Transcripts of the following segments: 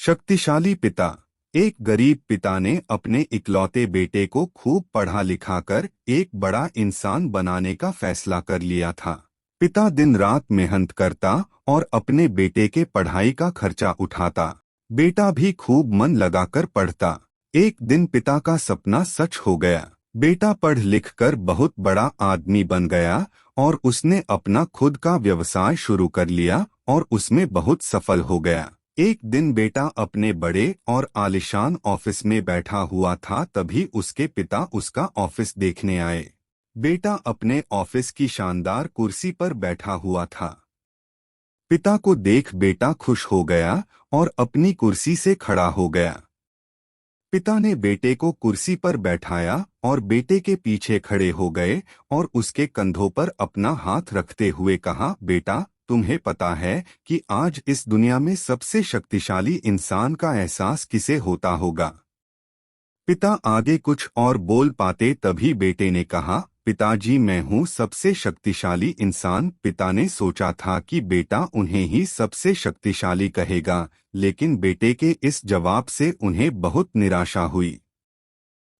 शक्तिशाली पिता। एक गरीब पिता ने अपने इकलौते बेटे को खूब पढ़ा लिखाकर एक बड़ा इंसान बनाने का फैसला कर लिया था। पिता दिन रात मेहनत करता और अपने बेटे के पढ़ाई का खर्चा उठाता। बेटा भी खूब मन लगाकर पढ़ता। एक दिन पिता का सपना सच हो गया। बेटा पढ़ लिख कर बहुत बड़ा आदमी बन गया और उसने अपना खुद का व्यवसाय शुरू कर लिया और उसमें बहुत सफल हो गया। एक दिन बेटा अपने बड़े और आलीशान ऑफिस में बैठा हुआ था, तभी उसके पिता उसका ऑफिस देखने आए। बेटा अपने ऑफिस की शानदार कुर्सी पर बैठा हुआ था। पिता को देख बेटा खुश हो गया और अपनी कुर्सी से खड़ा हो गया। पिता ने बेटे को कुर्सी पर बैठाया और बेटे के पीछे खड़े हो गए और उसके कंधों पर अपना हाथ रखते हुए कहा, बेटा, तुम्हें पता है कि आज इस दुनिया में सबसे शक्तिशाली इंसान का एहसास किसे होता होगा? पिता आगे कुछ और बोल पाते तभी बेटे ने कहा, पिताजी, मैं हूँ सबसे शक्तिशाली इंसान। पिता ने सोचा था कि बेटा उन्हें ही सबसे शक्तिशाली कहेगा, लेकिन बेटे के इस जवाब से उन्हें बहुत निराशा हुई।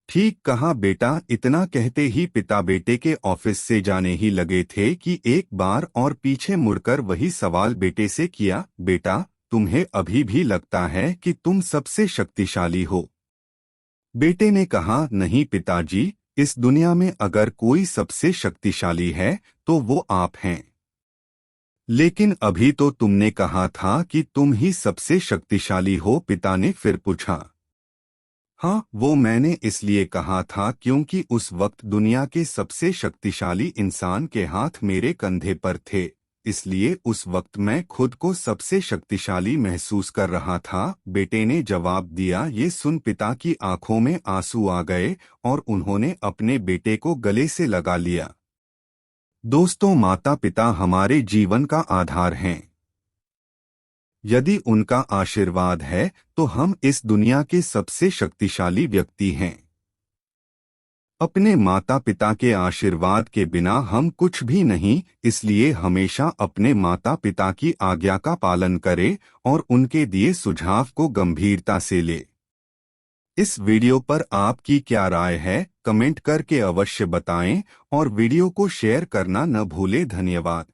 ठीक कहा बेटा। इतना कहते ही पिता बेटे के ऑफिस से जाने ही लगे थे कि एक बार और पीछे मुड़कर वही सवाल बेटे से किया, बेटा, तुम्हें अभी भी लगता है कि तुम सबसे शक्तिशाली हो? बेटे ने कहा, नहीं पिताजी, इस दुनिया में अगर कोई सबसे शक्तिशाली है तो वो आप हैं। लेकिन अभी तो तुमने कहा था कि तुम ही सबसे शक्तिशाली हो। पिता ने फिर पूछा। हाँ, वो मैंने इसलिए कहा था क्योंकि उस वक्त दुनिया के सबसे शक्तिशाली इंसान के हाथ मेरे कंधे पर थे, इसलिए उस वक्त मैं खुद को सबसे शक्तिशाली महसूस कर रहा था, बेटे ने जवाब दिया। ये सुन पिता की आंखों में आंसू आ गए और उन्होंने अपने बेटे को गले से लगा लिया। दोस्तों, माता पिता हमारे जीवन का आधार हैं। यदि उनका आशीर्वाद है तो हम इस दुनिया के सबसे शक्तिशाली व्यक्ति हैं। अपने माता पिता के आशीर्वाद के बिना हम कुछ भी नहीं, इसलिए हमेशा अपने माता पिता की आज्ञा का पालन करें और उनके दिए सुझाव को गंभीरता से लें। इस वीडियो पर आपकी क्या राय है, कमेंट करके अवश्य बताएं और वीडियो को शेयर करना न भूलें। धन्यवाद।